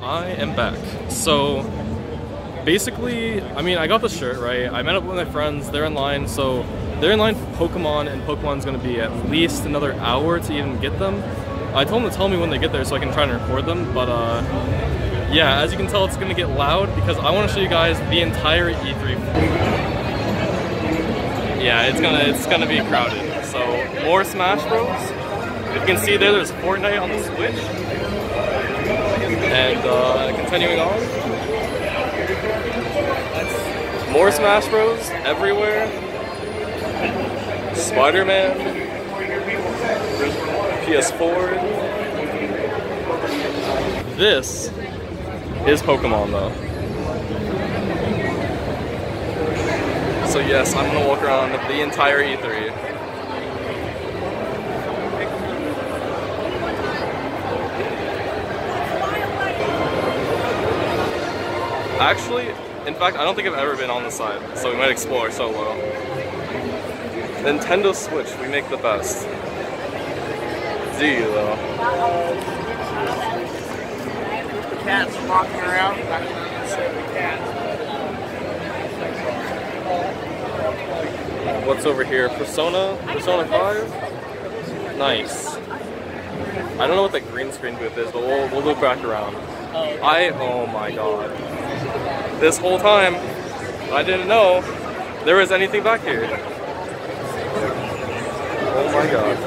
I am back. So basically, I mean, I got the shirt, right? I met up with my friends, they're in line, so they're in line for Pokemon, and Pokemon's gonna be at least another hour to even get them. I told them to tell me when they get there so I can try and record them, but yeah, as you can tell, it's gonna get loud because I want to show you guys the entire E3. Yeah, it's gonna be crowded. So more Smash Bros. You can see there's Fortnite on the Switch, and continuing on, more Smash Bros. Everywhere. Spider-Man, PS4. This is Pokemon though. So yes, I'm gonna walk around the entire E3. Actually, in fact, I don't think I've ever been on the side, so we might explore solo. Nintendo Switch, we make the best. Do you though? The cats walking around. I'm not gonna say the cats. What's over here? Persona 5? Nice. I don't know what that green screen booth is, but we'll loop back around. Oh my god. This whole time, I didn't know there was anything back here. Oh my god.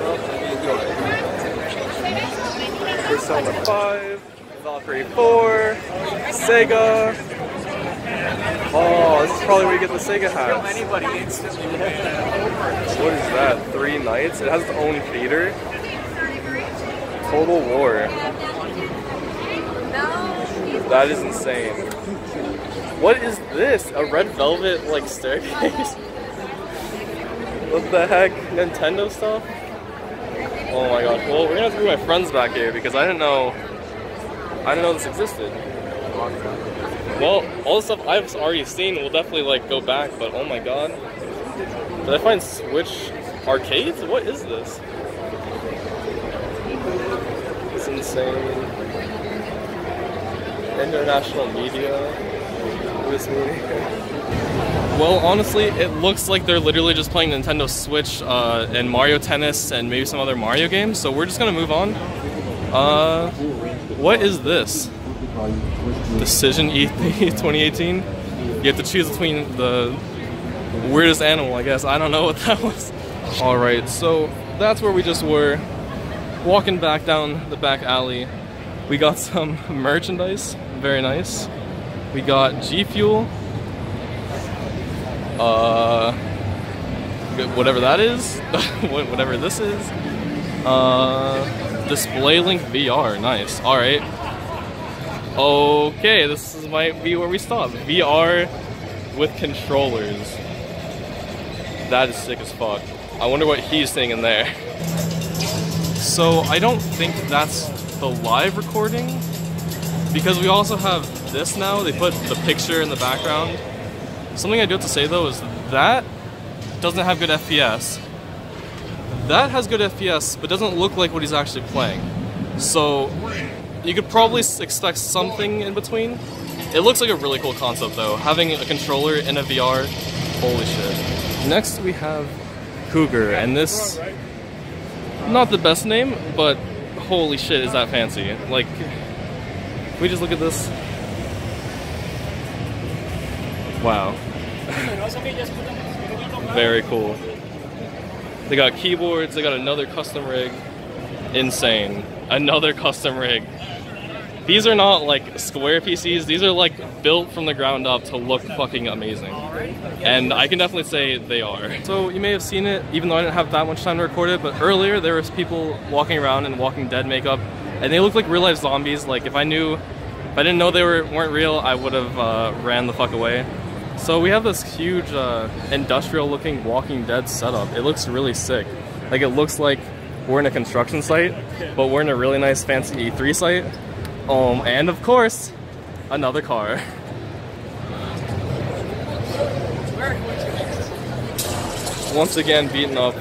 Persona 5, Valkyrie 4, Sega. Oh, this is probably where you get the Sega hats. What is that? 3 Nights? It has its own theater. Total War. That is insane. What is this? A red velvet like staircase? What the heck? Nintendo stuff? Oh my god. Well, we're gonna have to bring my friends back here because I didn't know this existed. Well, all the stuff I've already seen will definitely like go back, but oh my god. Did I find Switch arcades? What is this? It's insane. International media. This movie. Well, honestly, it looks like they're literally just playing Nintendo Switch and Mario Tennis and maybe some other Mario games, so we're just gonna move on. What is this? Decision E3 2018? You have to choose between the weirdest animal, I guess. I don't know what that was. Alright, so that's where we just were. Walking back down the back alley. We got some merchandise. Very nice. We got G Fuel. Whatever that is. Whatever this is. Display Link VR. Nice. Alright. Okay, might be where we stop. VR with controllers. That is sick as fuck. I wonder what he's saying in there. So I don't think that's the live recording, because we also have this now. They put the picture in the background. Something I do have to say though is that doesn't have good FPS. That has good FPS, but doesn't look like what he's actually playing. So you could probably expect something in between. It looks like a really cool concept though, having a controller in a VR. Holy shit. Next we have Cougar, and this, not the best name, but holy shit is that fancy. Like, can we just look at this? Wow. Very cool. They got keyboards, they got another custom rig. Insane. Another custom rig. These are not like square PCs, these are like built from the ground up to look fucking amazing. And I can definitely say they are. So you may have seen it, even though I didn't have that much time to record it, but earlier there was people walking around in Walking Dead makeup, and they looked like real life zombies. Like if I didn't know they weren't real, I would have ran the fuck away. So we have this huge industrial looking Walking Dead setup. It looks really sick. Like it looks like we're in a construction site, but we're in a really nice fancy E3 site. And of course, another car. Once again beaten up.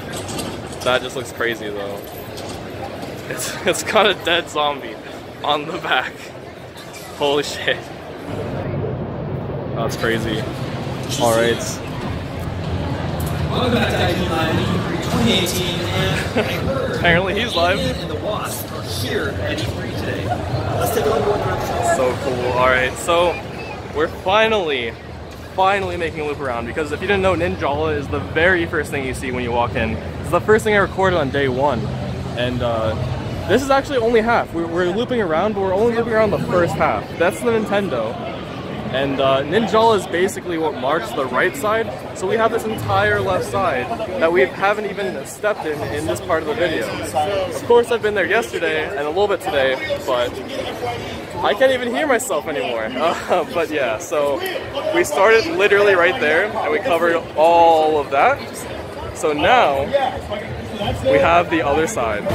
That just looks crazy though. It's got a dead zombie on the back. Holy shit. That's crazy. Alright. Welcome back to IG Live 2018, and apparently he's live. And the Wasp are here at E3 today. Let's take a look at what they're up to. So cool. Alright, so we're finally making a loop around, because if you didn't know, Ninjala is the very first thing you see when you walk in. It's the first thing I recorded on day one. And this is actually only half. We're looping around, but we're only looping around the first half. That's the Nintendo. And Ninjala is basically what marks the right side. So we have this entire left side that we haven't even stepped in this part of the video. Of course, I've been there yesterday and a little bit today, but I can't even hear myself anymore. But yeah, so we started literally right there and we covered all of that. So now we have the other side.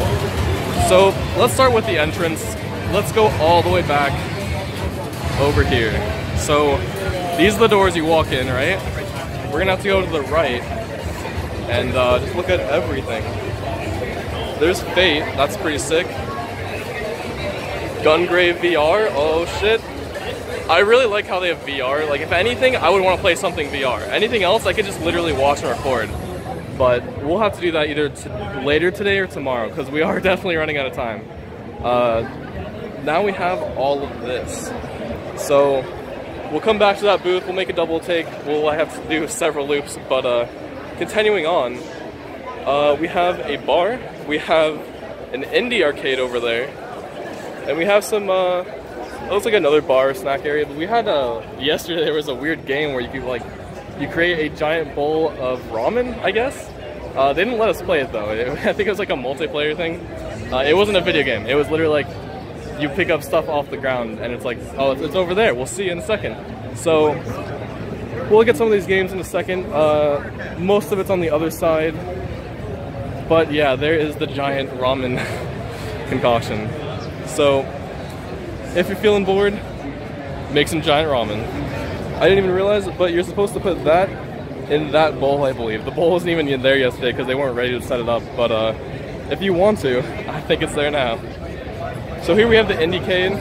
So let's start with the entrance. Let's go all the way back over here. So these are the doors you walk in, right? We're gonna have to go to the right and just look at everything. There's Fate, that's pretty sick. Gungrave VR, oh shit. I really like how they have VR. Like, if anything, I would want to play something VR. Anything else, I could just literally watch and record. But we'll have to do that either later today or tomorrow, because we are definitely running out of time. Now we have all of this. So we'll come back to that booth, we'll make a double take, we'll have to do several loops, but continuing on, we have a bar, we have an indie arcade over there, and we have some, it looks like another bar snack area, but we had, yesterday there was a weird game where you could, like, you create a giant bowl of ramen, I guess? They didn't let us play it though. I think it was like a multiplayer thing. It wasn't a video game, it was literally like, you pick up stuff off the ground and it's like, oh, it's over there, we'll see you in a second. So we'll look at some of these games in a second. Most of it's on the other side, but yeah, there is the giant ramen concoction. So if you're feeling bored, make some giant ramen. I didn't even realize it, but you're supposed to put that in that bowl, I believe. The bowl wasn't even in there yesterday because they weren't ready to set it up, but if you want to, I think it's there now. So here we have the Indiecade.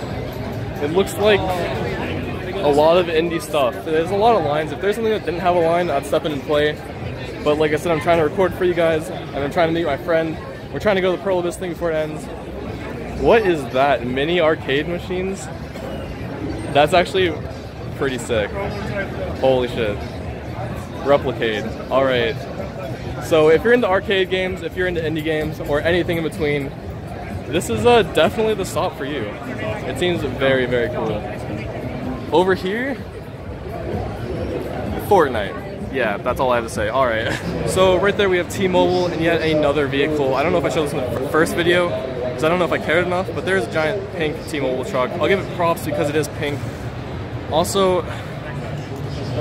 It looks like a lot of indie stuff. There's a lot of lines. If there's something that didn't have a line, I'd step in and play. But like I said, I'm trying to record for you guys, and I'm trying to meet my friend. We're trying to go to the Pearl Abyss thing before it ends. What is that? Mini arcade machines? That's actually pretty sick. Holy shit. Replicade. Alright. So if you're into arcade games, if you're into indie games, or anything in between, this is definitely the stop for you. It seems very, very cool. Over here, Fortnite. Yeah, that's all I have to say. Alright. So right there we have T-Mobile and yet another vehicle. I don't know if I showed this in the first video, because I don't know if I cared enough, but there's a giant pink T-Mobile truck. I'll give it props because it is pink. Also,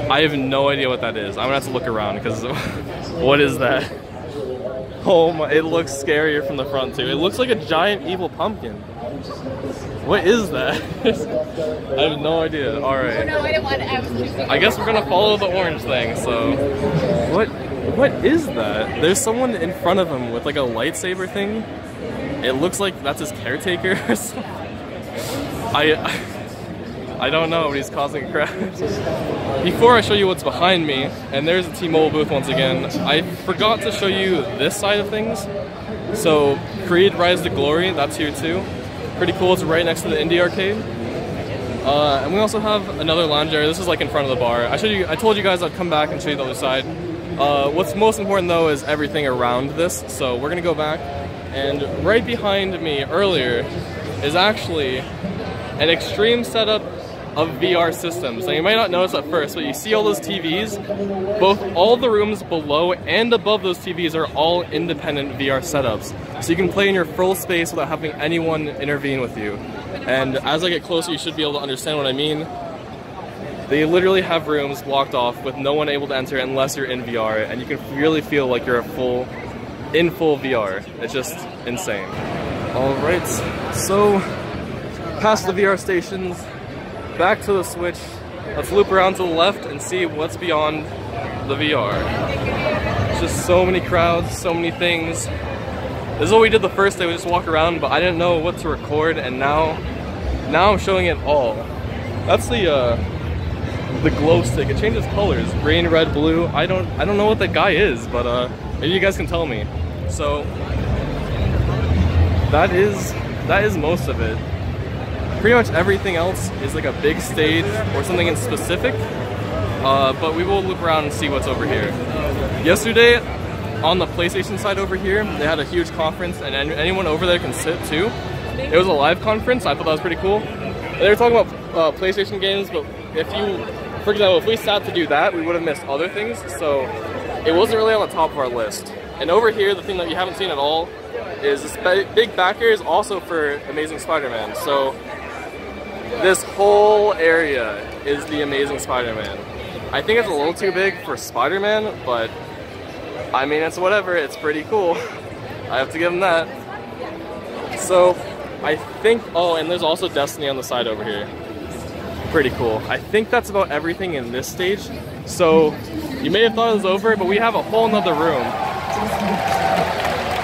I have no idea what that is. I'm gonna have to look around, because what is that? Oh my, it looks scarier from the front too. It looks like a giant evil pumpkin. What is that? I have no idea. Alright. No, I didn't want to. I guess we're gonna follow the orange thing, so. What is that? There's someone in front of him with like a lightsaber thing. It looks like that's his caretaker or something. I don't know, but he's causing a crash. Before I show you what's behind me, and there's a T-Mobile booth once again, I forgot to show you this side of things. So, Creed Rise to Glory, that's here too. Pretty cool, it's right next to the Indie Arcade. And we also have another lounge area. This is like in front of the bar. I told you guys I'd come back and show you the other side. What's most important though is everything around this. So we're gonna go back, and right behind me earlier is actually an extreme setup of VR systems. Now you might not notice at first, but you see all those TVs? All the rooms below and above those TVs are all independent VR setups. So you can play in your full space without having anyone intervene with you. And as I get closer, you should be able to understand what I mean. They literally have rooms blocked off with no one able to enter unless you're in VR, and you can really feel like you're in full VR. It's just insane. Alright, so past the VR stations, back to the Switch. Let's loop around to the left and see what's beyond the VR. It's just so many crowds, so many things. This is what we did the first day, we just walk around, but I didn't know what to record, and now I'm showing it all. That's the glow stick. It changes colors, green, red, blue. I don't know what that guy is, but maybe you guys can tell me. So that is most of it. Pretty much everything else is like a big stage or something in specific, but we will look around and see what's over here. Yesterday, on the PlayStation side over here, they had a huge conference, and anyone over there can sit too. It was a live conference. I thought that was pretty cool. They were talking about PlayStation games, but for example, if we sat to do that, we would have missed other things, so it wasn't really on the top of our list. And over here, the thing that you haven't seen at all is this big back here is also for Amazing Spider-Man. So this whole area is the Amazing Spider-Man. I think it's a little too big for Spider-Man, but I mean, it's whatever, it's pretty cool. I have to give him that. So I think, oh, and there's also Destiny on the side over here. Pretty cool. I think that's about everything in this stage. So you may have thought it was over, but we have a whole nother room.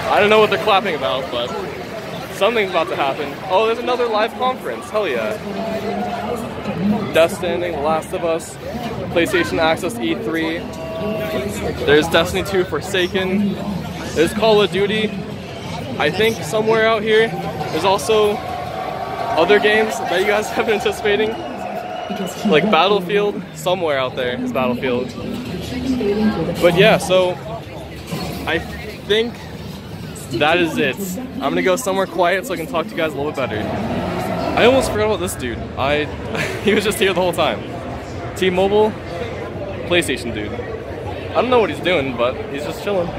I don't know what they're clapping about, but something's about to happen. Oh, there's another live conference. Hell yeah. Destiny, The Last of Us, PlayStation Access E3. There's Destiny 2 Forsaken. There's Call of Duty. I think somewhere out here, there's also other games that you guys have been anticipating. Like Battlefield, somewhere out there is Battlefield. But yeah, so I think that is it. I'm gonna go somewhere quiet so I can talk to you guys a little bit better. I almost forgot about this dude. He was just here the whole time. T-Mobile, PlayStation dude. I don't know what he's doing, but he's just chilling.